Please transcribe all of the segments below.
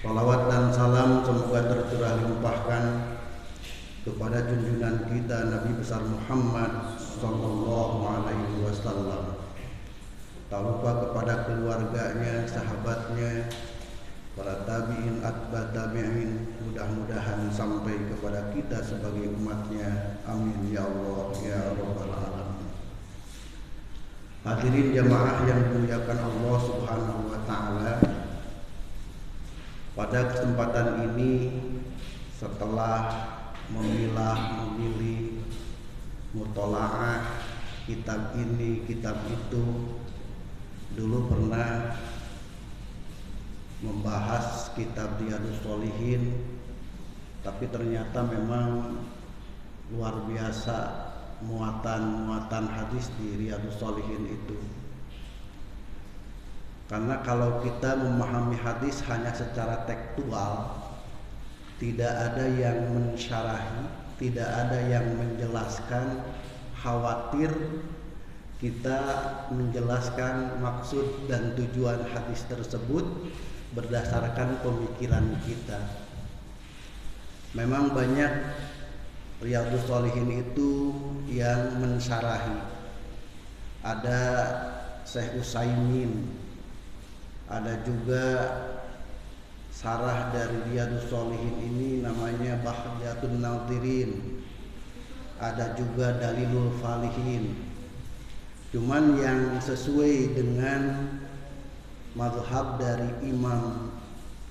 Salawat dan salam semoga tercurah limpahkan kepada junjungan kita Nabi besar Muhammad sallallahu alaihi wasallam. Tak lupa kepada keluarganya, sahabatnya, para tabi'in, atba tabi'in, mudah-mudahan sampai kepada kita sebagai umatnya. Amin ya Allah ya rabbal alamin. Hadirin jamaah yang dimuliakan Allah Subhanahu wa taala, pada kesempatan ini setelah memilih mutolaah kitab ini, kitab itu, dulu pernah membahas kitab Riyadhus Shalihin, tapi ternyata memang luar biasa muatan hadis di Riyadhus Shalihin itu. Karena kalau kita memahami hadis hanya secara tekstual, tidak ada yang mensyarahi, tidak ada yang menjelaskan, khawatir kita menjelaskan maksud dan tujuan hadis tersebut berdasarkan pemikiran kita. Memang banyak Riyadhus Shalihin itu yang mensyarahi. Ada Syekh Utsaimin, ada juga sarah dari Riyadhus Shalihin ini namanya Bahjatun Nadhirin, ada juga Dalilul Falihin. Cuman yang sesuai dengan mazhab dari Imam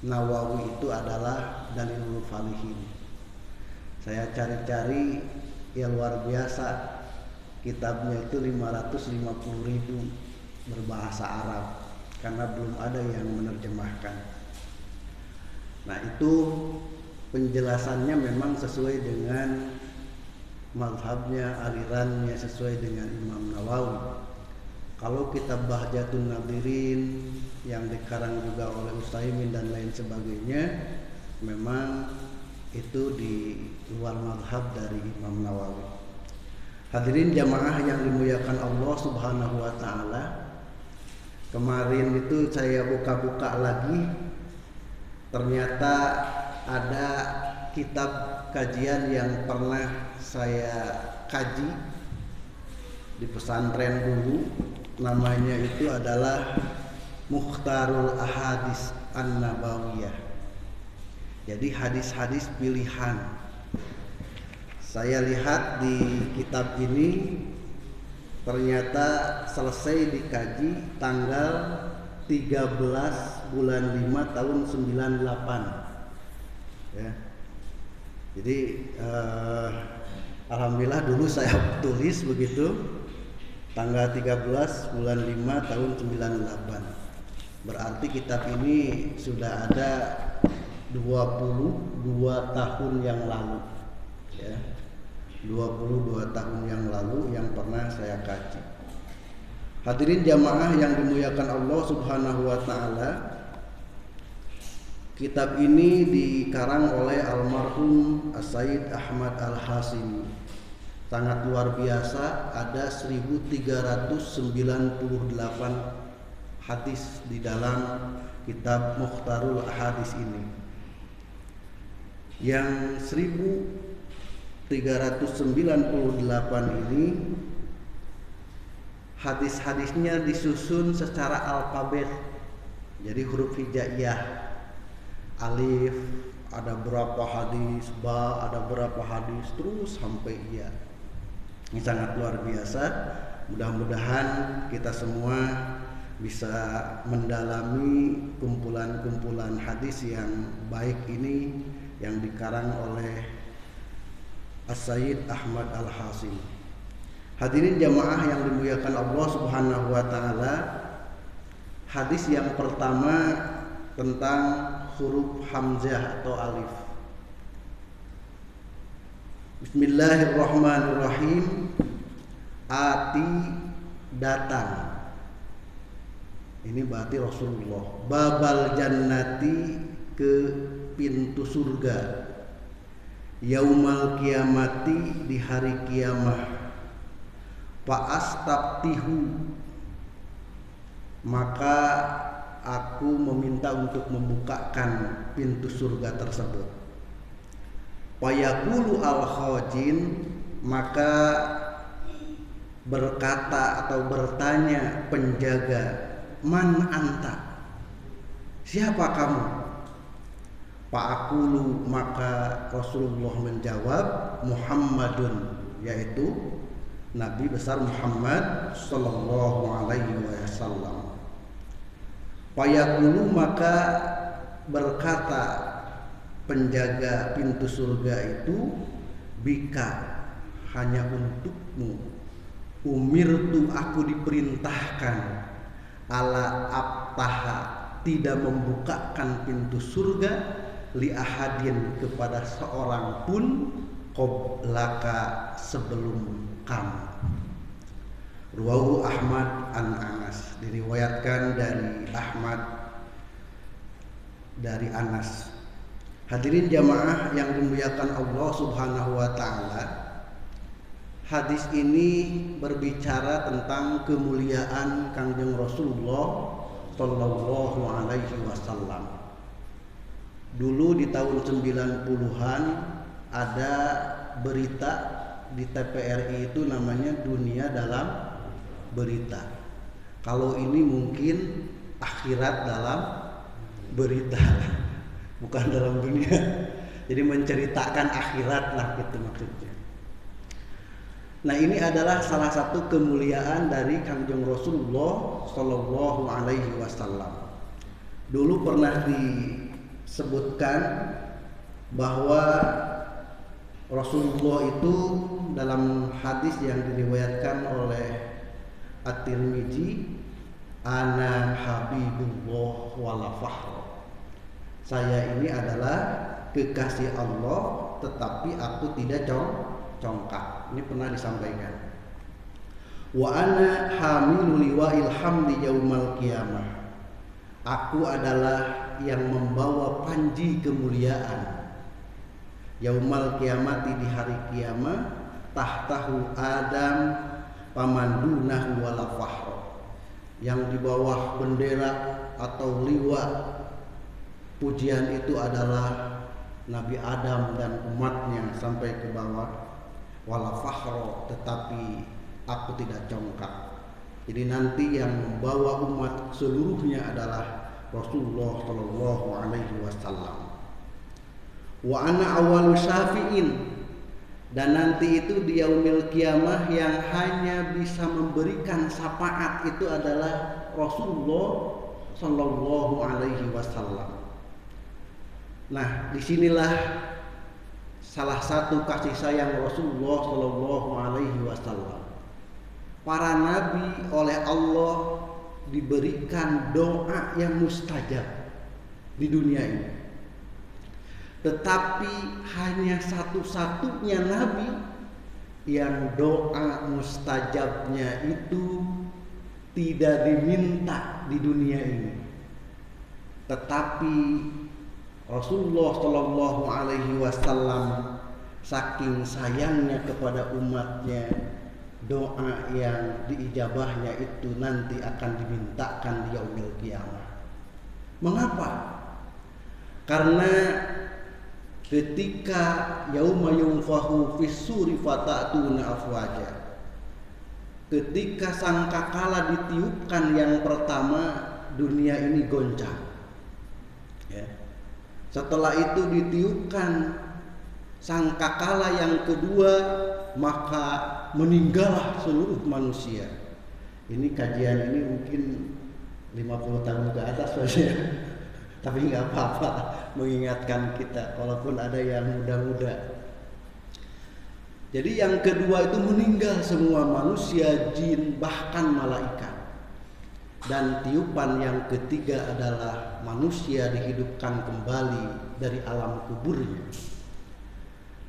Nawawi itu adalah Dalilul Falihin. Saya cari-cari, ya luar biasa, kitabnya itu 550.000 berbahasa Arab karena belum ada yang menerjemahkan. Nah, itu penjelasannya memang sesuai dengan mazhabnya, alirannya, sesuai dengan Imam Nawawi. Kalau kitab Bahjatun Nadhirin yang dikarang juga oleh Utsaimin dan lain sebagainya, memang itu di luar mazhab dari Imam Nawawi. Hadirin jamaah yang dimuliakan Allah Subhanahu wa taala, kemarin itu saya buka-buka lagi, ternyata ada kitab kajian yang pernah saya kaji di pesantren dulu. Namanya itu adalah Mukhtarul Ahadits An-Nabawiyah. Jadi hadis-hadis pilihan. Saya lihat di kitab ini ternyata selesai dikaji tanggal 13 bulan 5 tahun 98 ya. Jadi alhamdulillah dulu saya tulis begitu, tanggal 13 bulan 5 tahun 98. Berarti kitab ini sudah ada 22 tahun yang lalu ya. 22 tahun yang lalu yang pernah saya kaji. Hadirin jamaah yang dimuliakan Allah Subhanahu wa taala, kitab ini dikarang oleh almarhum As-Sayyid Ahmad Al-Hashimi. Sangat luar biasa, ada 1398 hadis di dalam kitab Mukhtarul Ahadits ini. Yang 1398 ini hadis-hadisnya disusun secara alfabet. Jadi huruf hijaiyah, alif, ada berapa hadis, ba, ada berapa hadis, terus sampai ya. Ini sangat luar biasa. Mudah-mudahan kita semua bisa mendalami kumpulan-kumpulan hadis yang baik ini yang dikarang oleh As-Sayyid Ahmad Al-Hashimi. Hadirin jamaah yang dimuliakan Allah Subhanahu wa taala, hadis yang pertama tentang huruf hamzah atau alif. Bismillahirrahmanirrahim. Ati, datang. Ini berarti Rasulullah. Babal jannati, ke pintu surga. Yaumal kiamati, di hari kiamah. Fa'astaftihu, maka aku meminta untuk membukakan pintu surga tersebut. Fayaqulu al-khazin, maka berkata atau bertanya penjaga, man anta, siapa kamu? Fa'aqulu, maka Rasulullah menjawab, Muhammadun, yaitu Nabi besar Muhammad sallallahu alaihi wasallam. Fayaqulu, maka berkata penjaga pintu surga itu, bika, hanya untukmu, umirtu, aku diperintahkan, ala abtaha, tidak membukakan pintu surga, li ahadin, kepada seorang pun, qoblaka, sebelum kamu. Ruwahu Ahmad an Anas, diriwayatkan dari Ahmad dari Anas. Hadirin jamaah yang dimuliakan Allah Subhanahu wa taala, hadis ini berbicara tentang kemuliaan Kangjeng Rasulullah sallallahu alaihi wasallam. Dulu di tahun 90-an ada berita di TVRI itu namanya Dunia Dalam Berita. Kalau ini mungkin akhirat dalam berita, bukan dalam dunia. Jadi menceritakan akhirat lah, gitu maksudnya. Nah, ini adalah salah satu kemuliaan dari Kangjeng Rasulullah sallallahu alaihi wasallam. Dulu pernah disebutkan bahwa Rasulullah itu dalam hadis yang diriwayatkan oleh At-Tirmidzi, ana habibullah wala fakhra, saya ini adalah kekasih Allah tetapi aku tidak congkak. Ini pernah disampaikan. Wa ana hamilu liwa'il hamdi yaumal qiyamah, aku adalah yang membawa panji kemuliaan yaumal qiyamati, di hari kiamat, tahtahu Adam pamandunahu wala fakhra, yang di bawah bendera atau liwa pujian itu adalah Nabi Adam dan umatnya sampai ke bawah, wala fakhra, tetapi aku tidak congkak. Jadi nanti yang membawa umat seluruhnya adalah Rasulullah sallallahu alaihi wasallam. Wa ana awwalu syafi'in, dan nanti itu di yaumil qiyamah yang hanya bisa memberikan syafaat itu adalah Rasulullah sallallahu alaihi wasallam. Nah, disinilah salah satu kasih sayang Rasulullah sallallahu alaihi wasallam. Para nabi oleh Allah diberikan doa yang mustajab di dunia ini. Tetapi hanya satu-satunya nabi yang doa mustajabnya itu tidak diminta di dunia ini. Tetapi Rasulullah Shallallahu Alaihi Wasallam saking sayangnya kepada umatnya, doa yang diijabahnya itu nanti akan dimintakan di yaumil qiyamah. Mengapa? Karena ketika yauma yunfahu fis-suri fatatuna afwaja, ketika sangkakala ditiupkan yang pertama, dunia ini goncang, ya. Setelah itu ditiupkan sangkakala yang kedua, maka meninggallah seluruh manusia. Ini kajian ini mungkin 50 tahun ke atas saja. Tapi nggak apa-apa mengingatkan kita, walaupun ada yang muda-muda. Jadi yang kedua itu meninggal semua manusia, jin, bahkan malaikat. Dan tiupan yang ketiga adalah manusia dihidupkan kembali dari alam kuburnya.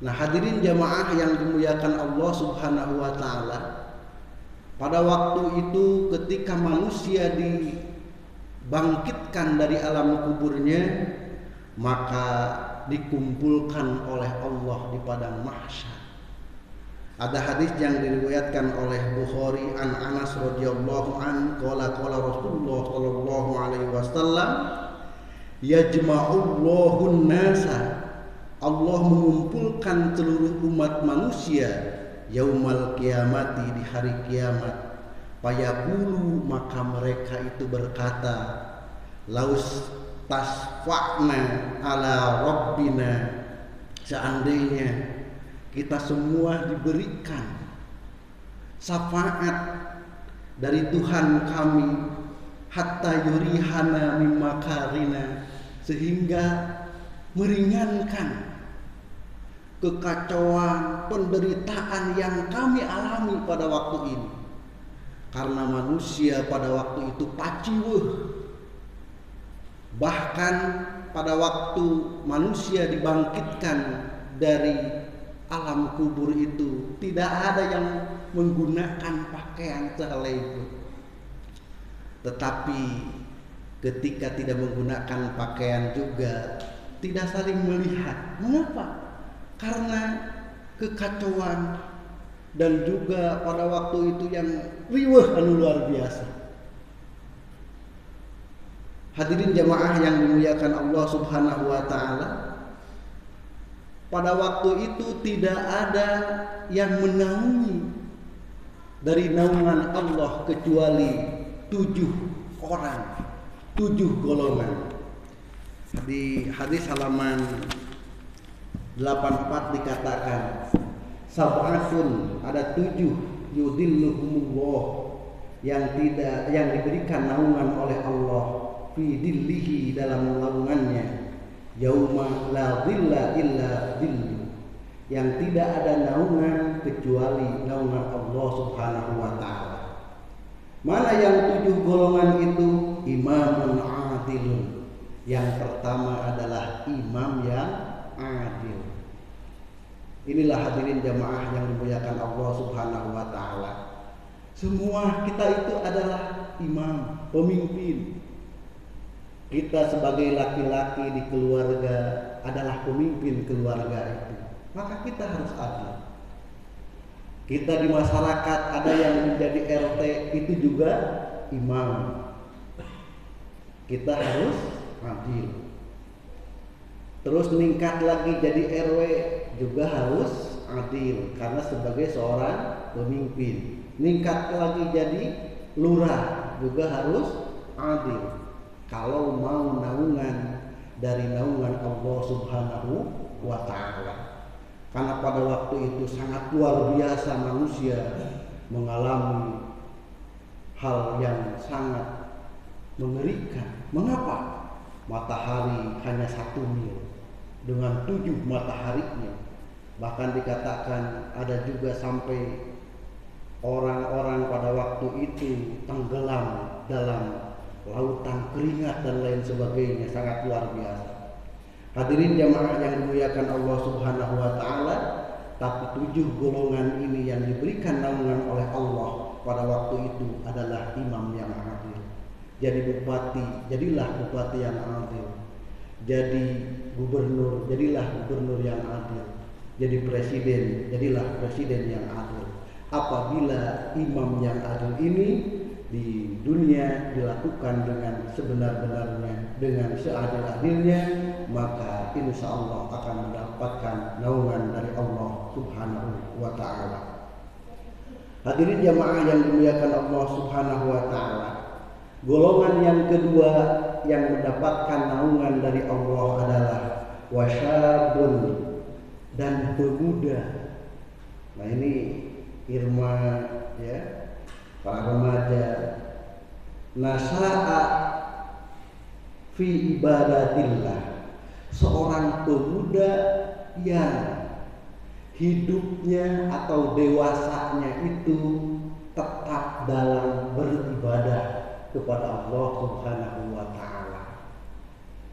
Nah, hadirin jamaah yang dimuliakan Allah Subhanahu wa taala, pada waktu itu ketika manusia dibangkitkan dari alam kuburnya, maka dikumpulkan oleh Allah di padang mahsyar. Ada hadis yang diriwayatkan oleh Bukhari an Anas radhiyallahu an qala Rasulullah sallallahu sallallahu alaihi wasallam, yajma'ullahun nasa, Allah mengumpulkan seluruh umat manusia yaumal kiamati, di hari kiamat. Fayaqulu, maka mereka itu berkata, laus tasfa'na ala rabbina, seandainya kita semua diberikan syafaat dari Tuhan kami, hatta yurihana mimmakarina, sehingga meringankan kekacauan, penderitaan yang kami alami pada waktu ini. Karena manusia pada waktu itu paciweuh. Bahkan pada waktu manusia dibangkitkan dari alam kubur itu, tidak ada yang menggunakan pakaian sehelai itu. Tetapi ketika tidak menggunakan pakaian juga tidak saling melihat. Mengapa? Karena kekacauan dan juga pada waktu itu yang riweuh anu luar biasa. Hadirin jamaah yang dimuliakan Allah Subhanahu wa taala, pada waktu itu tidak ada yang menaungi dari naungan Allah kecuali 7 orang, 7 golongan. Di hadis halaman 84 dikatakan, sab'atun, ada 7 yudilluhumullah, yang diberikan naungan oleh Allah fi dillihi, dalam naungannya, yauma la dhilla illa dhillu, yang tidak ada naungan kecuali naungan Allah Subhanahu wa taala. Mana yang 7 golongan itu? Imamun adilun. Yang pertama adalah imam yang adil. Inilah hadirin jamaah yang dimuliakan Allah Subhanahu wa taala. Semua kita itu adalah imam, pemimpin. Kita sebagai laki-laki di keluarga adalah pemimpin keluarga itu. Maka kita harus adil. Kita di masyarakat ada yang menjadi RT, itu juga imam. Kita harus adil. Terus meningkat lagi jadi RW, juga harus adil karena sebagai seorang pemimpin. Meningkat lagi jadi lurah, juga harus adil kalau mau naungan dari naungan Allah Subhanahu wa taala. Karena pada waktu itu sangat luar biasa manusia mengalami hal yang sangat mengerikan. Mengapa? Matahari hanya 1 mil dengan 7 mataharinya. Bahkan dikatakan ada juga sampai orang-orang pada waktu itu tenggelam dalam lautan keringat dan lain sebagainya, sangat luar biasa. Hadirin jamaah yang dimuliakan Allah Subhanahu wa taala, tapi 7 golongan ini yang diberikan naungan oleh Allah pada waktu itu adalah imam yang adil. Jadi bupati, jadilah bupati yang adil. Jadi gubernur, jadilah gubernur yang adil. Jadi presiden, jadilah presiden yang adil. Apabila imam yang adil ini di dunia dilakukan dengan sebenar-benarnya, dengan seadil-adilnya, maka insya Allah akan mendapatkan naungan dari Allah Subhanahu wa ta'ala. Hadirin jamaah yang dimuliakan Allah Subhanahu wa ta'ala, golongan yang kedua yang mendapatkan naungan dari Allah adalah wasyabun, dan pemuda. Nah ini irma ya, para remaja, nasa'a fi ibadatillah, seorang pemuda yang hidupnya atau dewasanya itu tetap dalam beribadah kepada Allah Subhanahu wa taala.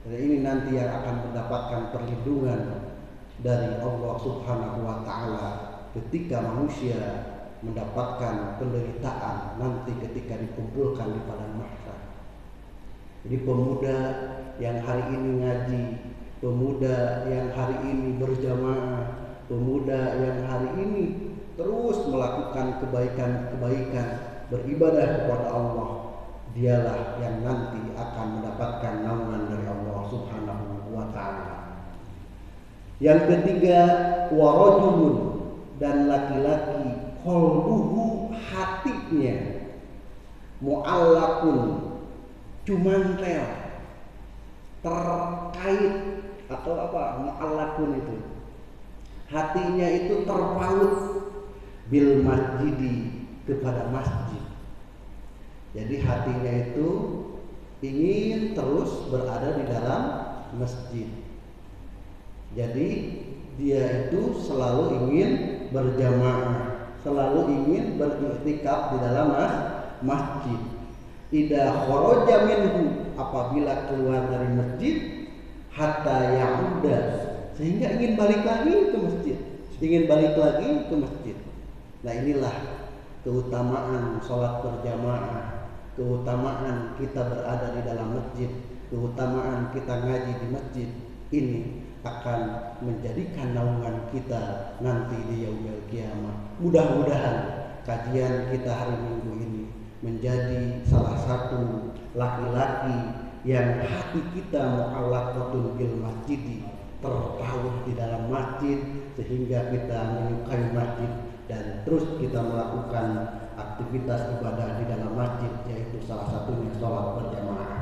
Jadi ini nanti yang akan mendapatkan perlindungan dari Allah Subhanahu wa taala ketika manusia mendapatkan penderitaan nanti ketika dikumpulkan di padang mahsyar. Jadi pemuda yang hari ini ngaji, pemuda yang hari ini berjamaah, pemuda yang hari ini terus melakukan kebaikan-kebaikan, beribadah kepada Allah, dialah yang nanti akan mendapatkan naungan dari Allah Subhanahu wa ta'ala. Yang ketiga, warajulun, dan laki-laki qalbuhu, hatinya mu'allaqun, cumantel, terkait, atau apa mu'allaqun itu, hatinya itu terpaut bil masjidi, kepada masjid. Jadi hatinya itu ingin terus berada di dalam masjid. Jadi dia itu selalu ingin berjamaah, selalu ingin beriktikaf di dalam masjid. Idza kharaja minhu, apabila keluar dari masjid, hatta ya'uda, sehingga ingin balik lagi ke masjid, ingin balik lagi ke masjid. Nah, inilah keutamaan sholat berjamaah, keutamaan kita berada di dalam masjid, keutamaan kita ngaji di masjid. Ini akan menjadikan naungan kita nanti di yaumil qiyamah. Mudah-mudahan kajian kita hari Minggu ini menjadi salah satu laki-laki yang hati kita mu'allaqatun bil masjid, terpaut di dalam masjid, sehingga kita menyukai masjid dan terus kita melakukan aktivitas ibadah di dalam masjid, yaitu salah satunya sholat berjamaah.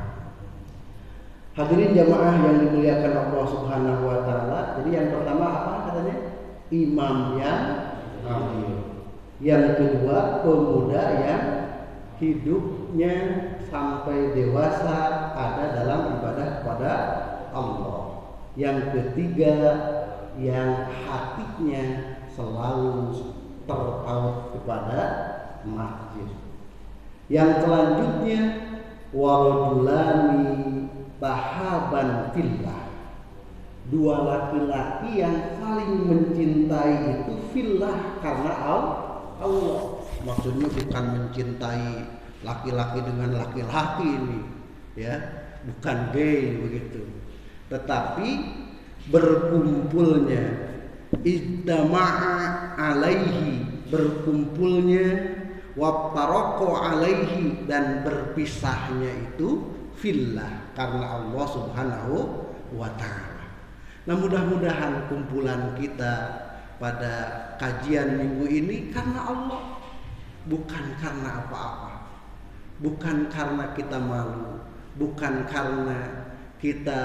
Hadirin jamaah yang dimuliakan Allah Subhanahu wa ta'ala. Jadi yang pertama apa katanya? Imam yang adil. Yang kedua, pemuda yang hidupnya sampai dewasa ada dalam ibadah kepada Allah. Yang ketiga, yang hatinya selalu terpaut kepada masjid. Yang selanjutnya, warajulani tahaban fillah, dua laki-laki yang saling mencintai itu fillah, karena Allah. Maksudnya bukan mencintai laki-laki dengan laki-laki ini, ya, bukan gay begitu, tetapi berkumpulnya, ijtama'a alaihi, berkumpulnya, waftaraqo alaihi, dan berpisahnya itu fillah, karena Allah Subhanahu wa ta'ala. Nah, mudah-mudahan kumpulan kita pada kajian minggu ini karena Allah, bukan karena apa-apa, bukan karena kita malu, bukan karena kita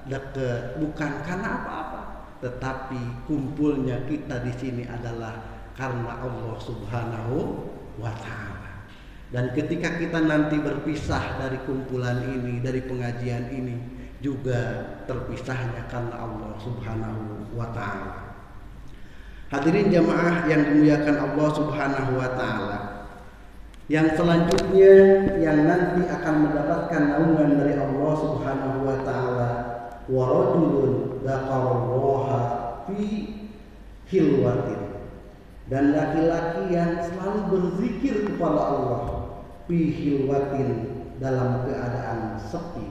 dekat, bukan karena apa-apa, tetapi kumpulnya kita di sini adalah karena Allah Subhanahu wa ta'ala. Dan ketika kita nanti berpisah dari kumpulan ini, dari pengajian ini, juga terpisahnya karena Allah Subhanahu wa ta'ala. Hadirin jamaah yang dimuliakan Allah Subhanahu wa ta'ala. Yang selanjutnya yang nanti akan mendapatkan naungan dari Allah Subhanahu wa ta'ala, wa rajulun dzakarallaha fi hilwatin, dan laki-laki yang selalu berzikir kepada Allah fi hilwatin, dalam keadaan sepi.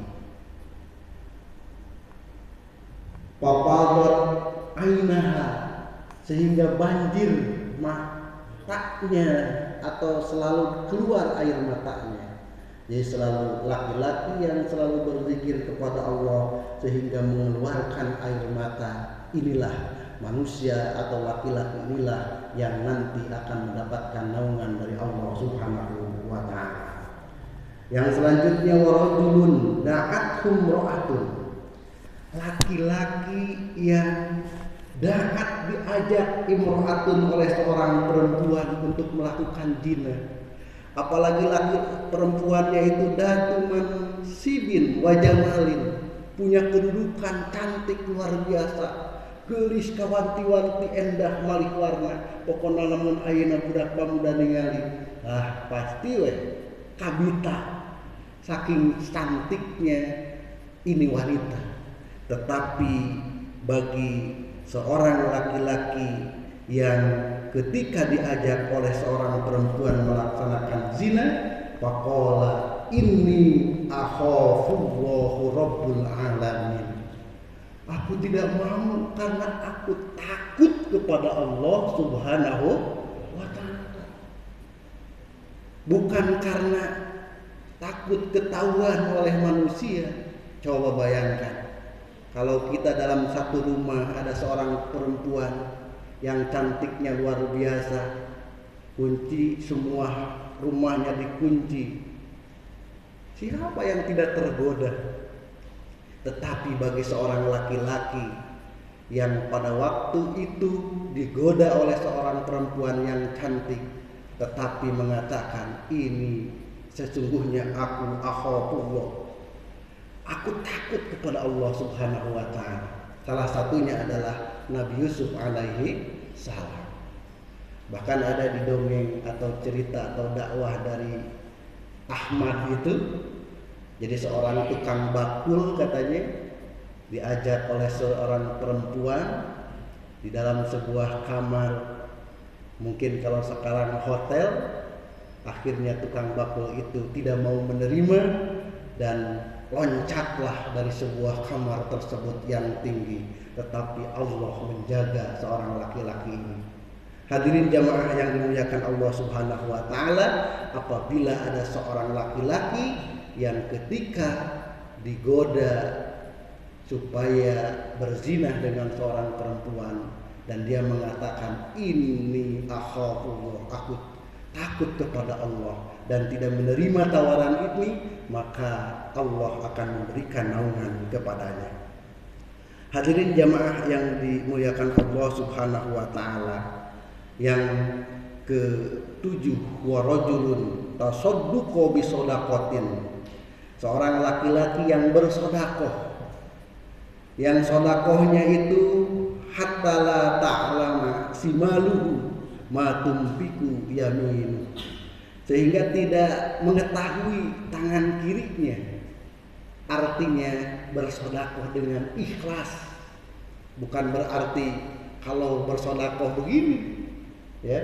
Papadat ainaha, sehingga banjir matanya, atau selalu keluar air matanya. Jadi selalu laki-laki yang selalu berzikir kepada Allah sehingga mengeluarkan air mata. Inilah manusia atau laki-laki inilah yang nanti akan mendapatkan naungan dari Allah Subhanahu wa ta'ala. Yang selanjutnya, warajulun da'athum ra'atun, laki-laki yang da'at, diajak, imra'atun, oleh seorang perempuan untuk melakukan zina. Apalagi laki perempuannya itu datuman sibin wajamalin, punya kedudukan cantik luar biasa, gelis kawanti-wanti endah malih warna, pokoknya namun ayeuna budak pamuda ningali, pasti we kabita, saking cantiknya ini wanita. Tetapi bagi seorang laki-laki yang ketika diajak oleh seorang perempuan melaksanakan zina, faqala inni akhafullahu rabbul alamin, aku tidak mau karena aku takut kepada Allah Subhanahu wa ta'ala. Bukan karena takut ketahuan oleh manusia. Coba bayangkan, kalau kita dalam satu rumah ada seorang perempuan yang cantiknya luar biasa, kunci semua rumahnya dikunci, siapa yang tidak tergoda? Tetapi bagi seorang laki-laki yang pada waktu itu digoda oleh seorang perempuan yang cantik, tetapi mengatakan, ini sesungguhnya aku akhafullah, aku takut kepada Allah Subhanahu wa ta'ala. Salah satunya adalah Nabi Yusuf alaihi salam. Bahkan ada di dongeng atau cerita atau dakwah dari Ahmad itu, jadi seorang tukang bakul katanya diajak oleh seorang perempuan di dalam sebuah kamar, mungkin kalau sekarang hotel. Akhirnya tukang bakul itu tidak mau menerima dan loncatlah dari sebuah kamar tersebut yang tinggi. Tetapi Allah menjaga seorang laki-laki ini. Hadirin jamaah yang dimuliakan Allah Subhanahu wa ta'ala, apabila ada seorang laki-laki yang ketika digoda supaya berzinah dengan seorang perempuan dan dia mengatakan, ini akhafullah, aku takut kepada Allah, dan tidak menerima tawaran ini, maka Allah akan memberikan naungan kepadanya. Hadirin jamaah yang dimuliakan Allah Subhanahu wa ta'ala, yang ke-7, wa rajulun tasaddaqa bi shadaqatin, seorang laki-laki yang bersedekah, yang sedekahnya itu hatta la ta'lama simaluhu ma tunfiqu yamin, sehingga tidak mengetahui tangan kirinya. Artinya bersedekah dengan ikhlas, bukan berarti kalau bersedekah begini ya,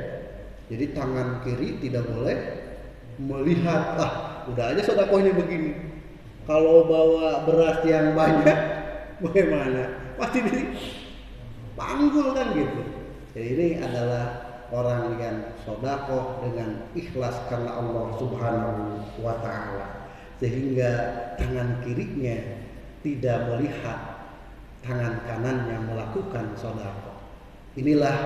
jadi tangan kiri tidak boleh melihat, udah aja sedekahnya begini, kalau bawa beras yang banyak bagaimana, pasti dipanggul kan gitu. Jadi ini adalah orang yang sedekah dengan ikhlas karena Allah Subhanahu wa ta'ala, sehingga tangan kirinya tidak melihat tangan kanannya melakukan sedekah. Inilah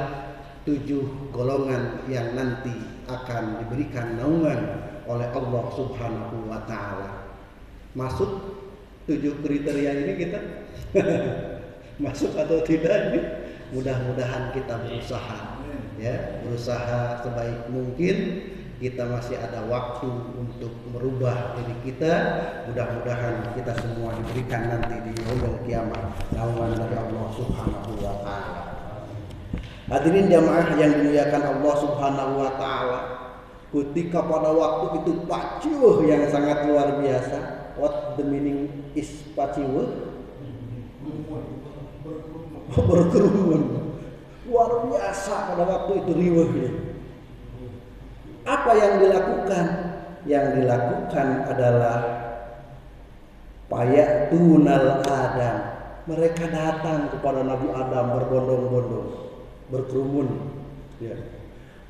7 golongan yang nanti akan diberikan naungan oleh Allah Subhanahu wa ta'ala. Masuk 7 kriteria ini kita? Masuk atau tidak ini? Mudah-mudahan kita berusaha ya, berusaha sebaik mungkin. Kita masih ada waktu untuk merubah diri kita. Mudah-mudahan kita semua diberikan nanti di yaumul kiamat naungan dari Allah Subhanahu wa ta'ala. Hadirin jamaah yang dimuliakan Allah Subhanahu wa ta'ala, ketika pada waktu itu pacuh yang sangat luar biasa. What the meaning is pacuh? Berkerumun. Luar biasa pada waktu itu riwehnya. Apa yang dilakukan? Yang dilakukan adalah payatunal Adam. Mereka datang kepada Nabi Adam berbondong-bondong, berkerumun. Ya.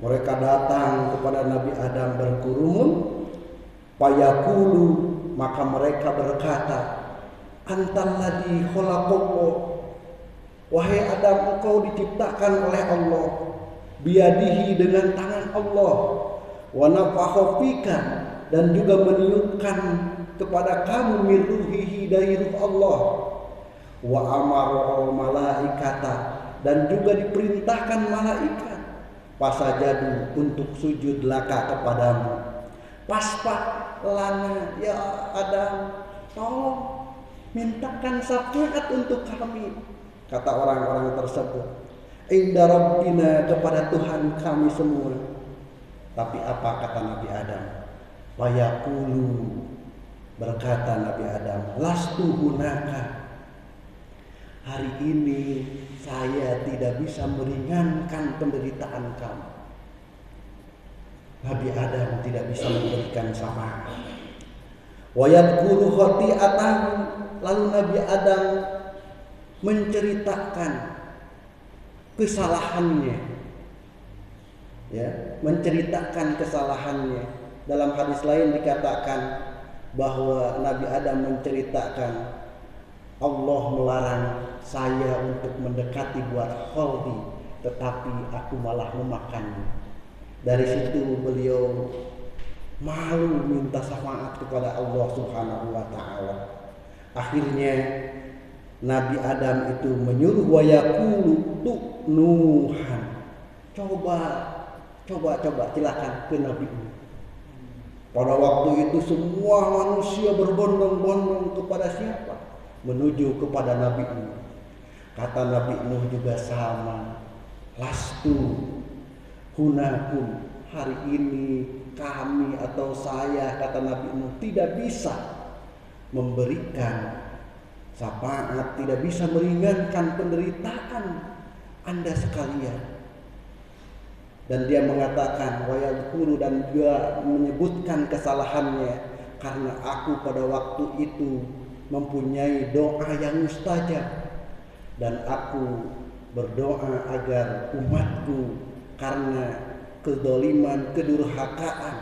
Mereka datang kepada Nabi Adam berkerumun. Payaqulu, maka mereka berkata, Antal ladzi khalaqallah, wahai Adam, engkau diciptakan oleh Allah, biadihi, dengan tangan Allah, wa nafakha fika, dan juga meniupkan kepada kamu min ruhihi, dari ruh Allah, wa amara al malaikata, dan juga diperintahkan malaikat, pasajadu, untuk sujud laka kepadamu, paspak lana ya Adam, tolong mintakan syafaat untuk kami, kata orang-orang tersebut, inda rabbina, kepada Tuhan kami semua. Tapi apa kata Nabi Adam? Fayaqulu, berkata Nabi Adam, lastu hunaka, hari ini saya tidak bisa meringankan penderitaan kamu. Nabi Adam tidak bisa memberikan syafaat. Wa yadhkuru khati'atahu, lalu Nabi Adam menceritakan kesalahannya, ya, menceritakan kesalahannya. Dalam hadis lain dikatakan bahwa Nabi Adam menceritakan Allah melarang saya untuk mendekati buat khaldi, tetapi aku malah memakannya. Dari situ beliau malu minta syafaat kepada Allah Subhanahu wa taala. Akhirnya Nabi Adam itu menyuruh wa yaqulu Nuhan. Coba silakan ke Nabi Nuh. Pada waktu itu semua manusia berbondong-bondong kepada siapa? Menuju kepada Nabi Nuh. Kata Nabi Nuh juga sama. Lastu hunakum, hari ini kami atau saya, kata Nabi Nuh, tidak bisa memberikan syafaat, tidak bisa meringankan penderitaan Anda sekalian. Dan dia mengatakan wa yadhkuru, dan dia menyebutkan kesalahannya, karena aku pada waktu itu mempunyai doa yang mustajab, dan aku berdoa agar umatku karena kedoliman, kedurhakaan.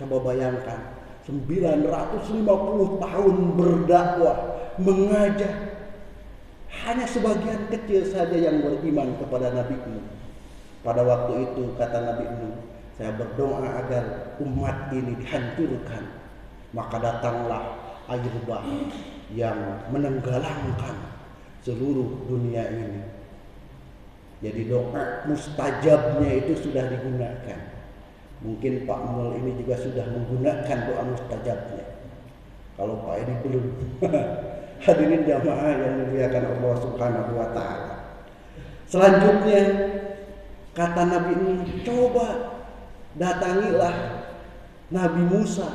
Coba bayangkan 950 tahun berdakwah, mengajar, hanya sebagian kecil saja yang beriman kepada Nabi Nuh. Pada waktu itu kata Nabi Nuh, saya berdoa agar umat ini dihancurkan. Maka datanglah air bah yang menenggelamkan seluruh dunia ini. Jadi doa mustajabnya itu sudah digunakan. Mungkin Pak Mul ini juga sudah menggunakan doa mustajabnya. Kalau Pak ini belum. Hadirin jamaah yang dimuliakan Allah Subhanahu wa taala. Selanjutnya kata Nabi ini, coba datangilah Nabi Musa.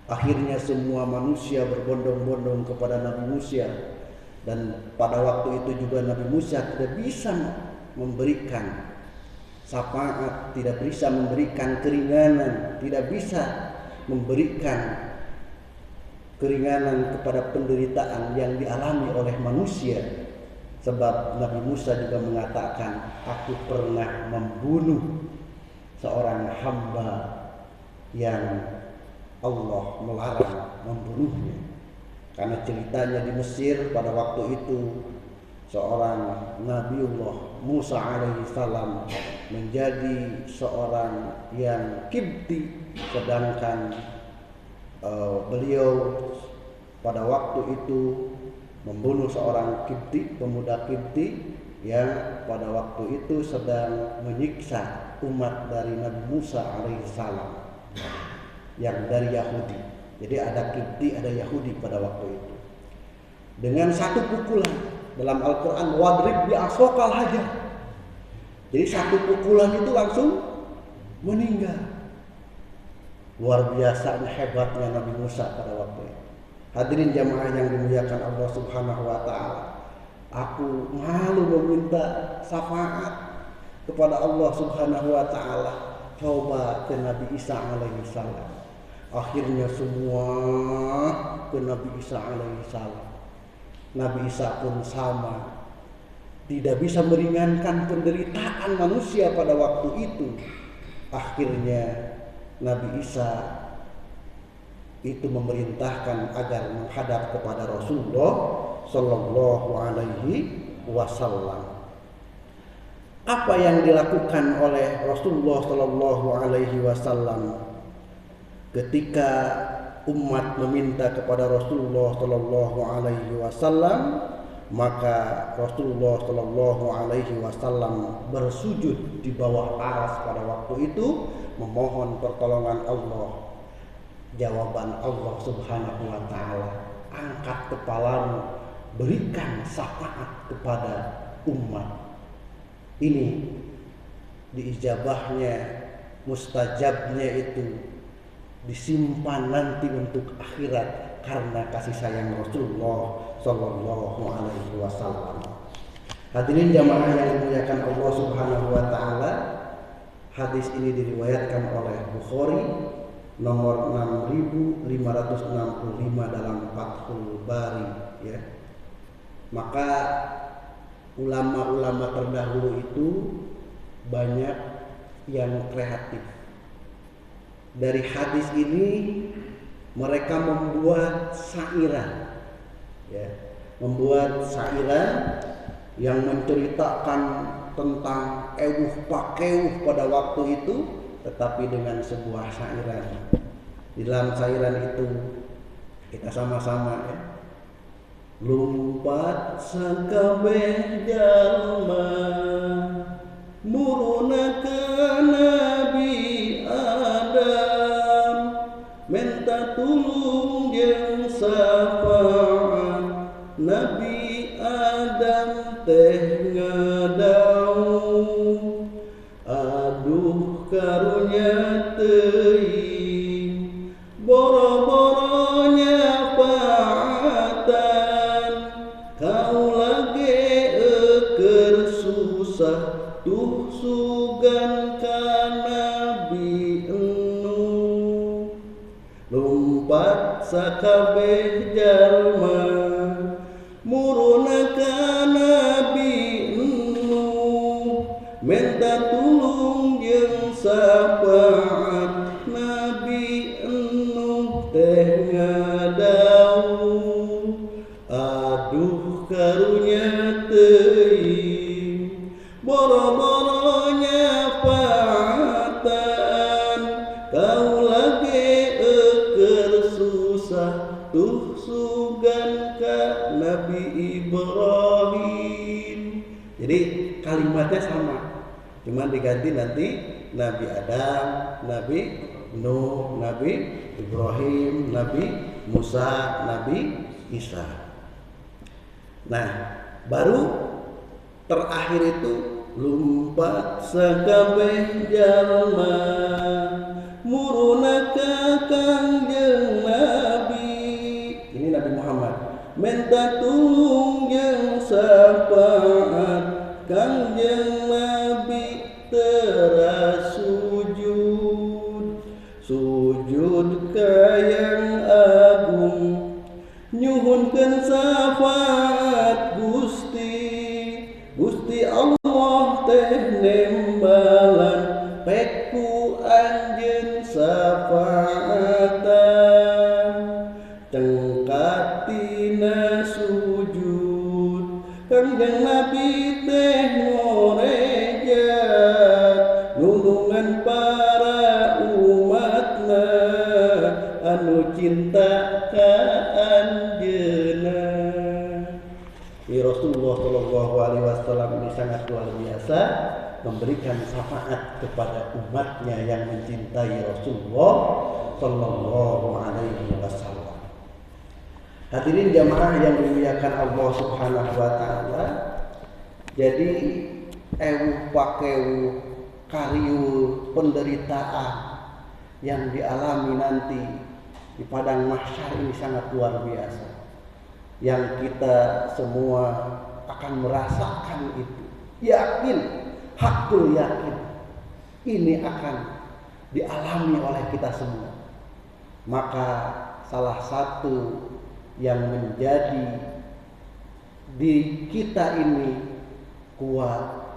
Akhirnya semua manusia berbondong-bondong kepada Nabi Musa. Dan pada waktu itu juga Nabi Musa tidak bisa memberikan syafaat, tidak bisa memberikan keringanan, tidak bisa memberikan keringanan kepada penderitaan yang dialami oleh manusia. Sebab Nabi Musa juga mengatakan, aku pernah membunuh seorang hamba yang Allah melarang membunuhnya. Karena ceritanya di Mesir pada waktu itu seorang Nabiullah Musa alaihissalam menjadi seorang yang Kibti, sedangkan beliau pada waktu itu membunuh seorang Kibti, pemuda Kibti yang pada waktu itu sedang menyiksa umat dari Nabi Musa alaihissalam yang dari Yahudi. Jadi ada Kibti, ada Yahudi pada waktu itu. Dengan satu pukulan, dalam Al-Quran wadrib bi'asokal hajar. Jadi satu pukulan itu langsung meninggal. Luar biasa hebatnya Nabi Musa pada waktu itu. Hadirin jamaah yang dimuliakan Allah Subhanahu wa taala. Aku malu meminta syafaat kepada Allah Subhanahu wa taala. Coba ke Nabi Isa alaihissalam. Akhirnya semua ke Nabi Isa alaihissalam. Nabi Isa pun sama, tidak bisa meringankan penderitaan manusia pada waktu itu. Akhirnya Nabi Isa itu memerintahkan agar menghadap kepada Rasulullah Sallallahu Alaihi Wasallam. Apa yang dilakukan oleh Rasulullah Sallallahu Alaihi Wasallam ketika umat meminta kepada Rasulullah Sallallahu Alaihi Wasallam, maka Rasulullah Sallallahu Alaihi Wasallam bersujud di bawah aras pada waktu itu memohon pertolongan Allah. Jawaban Allah Subhanahu wa taala, angkat kepalamu, berikan syafaat kepada umat. Ini diijabahnya, mustajabnya itu disimpan nanti untuk akhirat karena kasih sayang Rasulullah Sallallahu Alaihi Wasallam. Hadirin jamaah yang dimuliakan Allah Subhanahu Wa Taala, hadis ini diriwayatkan oleh Bukhari nomor 6565 dalam Fathul Bari. Ya, maka ulama-ulama terdahulu itu banyak yang kreatif. Dari hadis ini Mereka membuat syairan, ya, membuat syairan yang menceritakan tentang ewuh pakewuh pada waktu itu, tetapi dengan sebuah syairan. Di dalam syairan itu kita sama-sama, ya, lumpat sakabeh jalma murunakeun Nabi Adam, minta tulung jeung syafaat Nabi Adam teh ngadaung, aduh karunya teuing boro-boro nyafaatan, kaula ge eukeun susah tuh sugan ka Nabi enu. Lumpat sakabeh jalma muruna ka Nabi enu, minta tulung jeung syafaat Nabi enu teh ngadaung, aduh karunya teuing boro-boro nyafaatan, kaula ge eukeun susah tuh sugan ka Nabi Ibrahim. Jadi kalimatnya sama, cuman diganti nanti Nabi Adam, Nabi Nuh, Nabi Ibrahim, Nabi Musa, Nabi Isa. Nah, baru terakhir itu lumpat sakabeh jalma muruna ka Kangjeng Nabi, ini Nabi Muhammad, minta tulung jeung syafaat Kangjeng Nabi teras sujud ka Yang Agung, nyuhunkeun syafaat Gusti Allah teh nembalan peku anjeun syafaatan, tengkatina sujud Kangjeng Nabi teh ngorejat nulungan para umatna anu cinta ka anjeunna. Rasulullah Shallallahu Alaihi Wasallam ini sangat luar biasa, memberikan syafaat kepada umatnya yang mencintai Rasulullah Shallallahu Alaihi Wasallam. Hadirin jamaah yang dimuliakan Allah Subhanahu Wa Taala, jadi ewu pakeu kariu penderitaan yang dialami nanti di padang mahsyar ini sangat luar biasa, yang kita semua akan merasakan itu. Yakin, hakul yakin, ini akan dialami oleh kita semua. Maka salah satu yang menjadi di kita ini kuat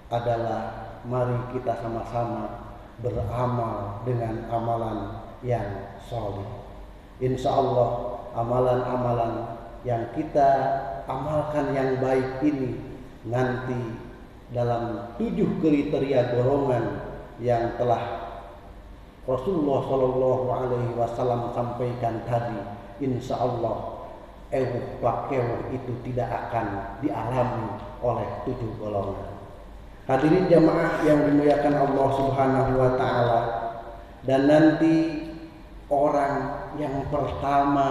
adalah mari kita sama-sama beramal dengan amalan yang soleh. Insya Allah amalan-amalan yang kita amalkan yang baik ini nanti dalam 7 kriteria golongan yang telah Rasulullah Shallallahu Alaihi Wasallam sampaikan tadi, insya Allah pakewuh itu tidak akan dialami oleh 7 golongan. Hadirin jamaah yang dimuliakan Allah Subhanahu Wa Taala, dan nanti orang yang pertama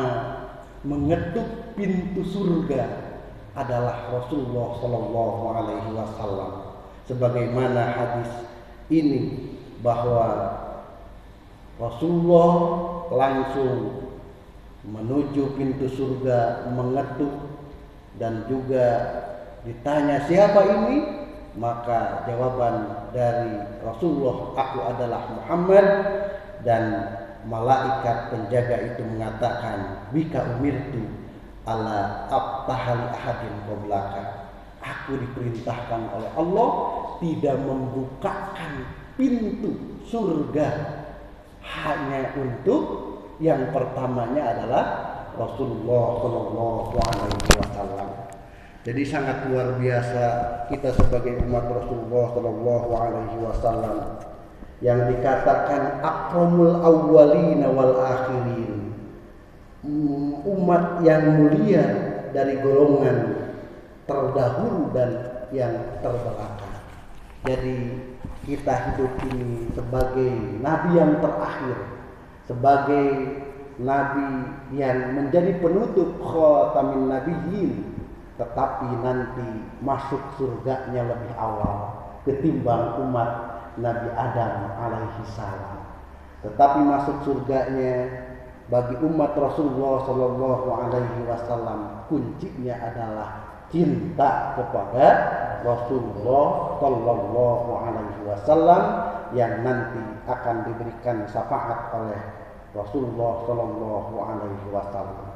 mengetuk pintu surga adalah Rasulullah Shallallahu Alaihi Wasallam, sebagaimana hadis ini bahwa Rasulullah langsung menuju pintu surga mengetuk, dan juga ditanya siapa ini, maka jawaban dari Rasulullah, aku adalah Muhammad, dan malaikat penjaga itu mengatakan, bika umirtu ala abtahali ahadin qablaka, aku diperintahkan oleh Allah tidak membukakan pintu surga hanya untuk Yang pertamanya adalah Rasulullah Shallallahu Alaihi Wasallam. Jadi sangat luar biasa kita sebagai umat Rasulullah Shallallahu Alaihi Wasallam yang dikatakan akramul awwalina wal akhirin, umat yang mulia dari golongan terdahulu dan yang terbelakang. Jadi kita hidup ini sebagai nabi yang terakhir, sebagai nabi yang menjadi penutup khatamin nabiyyin, tetapi nanti masuk surganya lebih awal ketimbang umat Nabi Adam alaihi salam. Tetapi masuk surganya bagi umat Rasulullah Shallallahu Alaihi Wasallam kuncinya adalah cinta kepada Rasulullah Shallallahu Alaihi Wasallam yang nanti akan diberikan syafaat oleh Rasulullah Shallallahu Alaihi Wasallam.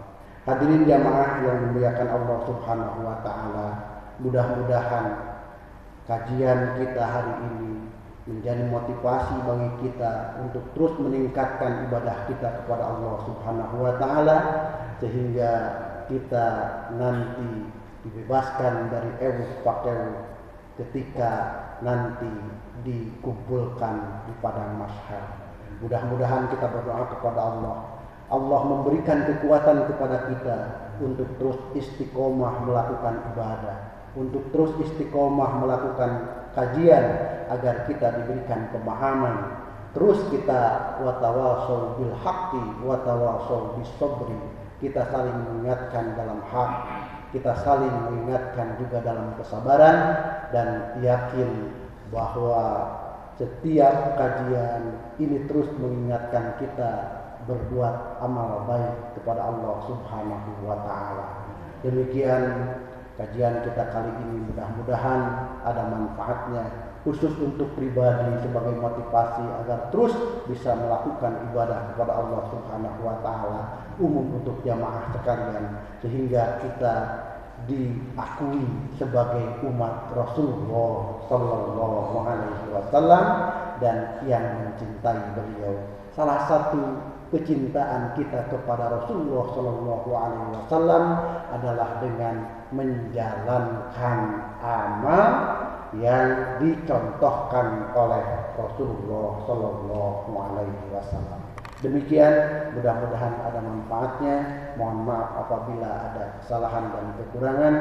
Hadirin jamaah yang dimuliakan Allah Subhanahu Wa Taala, mudah-mudahan kajian kita hari ini menjadi motivasi bagi kita untuk terus meningkatkan ibadah kita kepada Allah Subhanahu Wa Taala, sehingga kita nanti dibebaskan dari ewuk pakeu ketika nanti dikumpulkan di padang mahsyar. Mudah-mudahan kita berdoa kepada Allah memberikan kekuatan kepada kita untuk terus istiqomah melakukan ibadah, untuk terus istiqomah melakukan kajian agar kita diberikan pemahaman. Terus kita watawasau bil haqqi watawasau bis sabri, kita saling mengingatkan dalam hak, kita saling mengingatkan juga dalam kesabaran, dan yakin bahwa setiap kajian ini terus mengingatkan kita berbuat amal baik kepada Allah Subhanahu wa Ta'ala. Demikian kajian kita kali ini, mudah-mudahan ada manfaatnya khusus untuk pribadi sebagai motivasi agar terus bisa melakukan ibadah kepada Allah Subhanahu wa Ta'ala, umum untuk jamaah sekalian, sehingga kita diakui sebagai umat Rasulullah Sallallahu Alaihi Wasallam dan yang mencintai beliau. Salah satu kecintaan kita kepada Rasulullah Sallallahu Alaihi Wasallam adalah dengan menjalankan amal yang dicontohkan oleh Rasulullah Sallallahu Alaihi Wasallam. Demikian, mudah-mudahan ada manfaatnya. Mohon maaf apabila ada kesalahan dan kekurangan.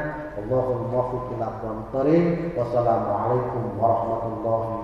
Allahumma muwaffiq ila aqwamit thoriq. Wassalamualaikum warahmatullahi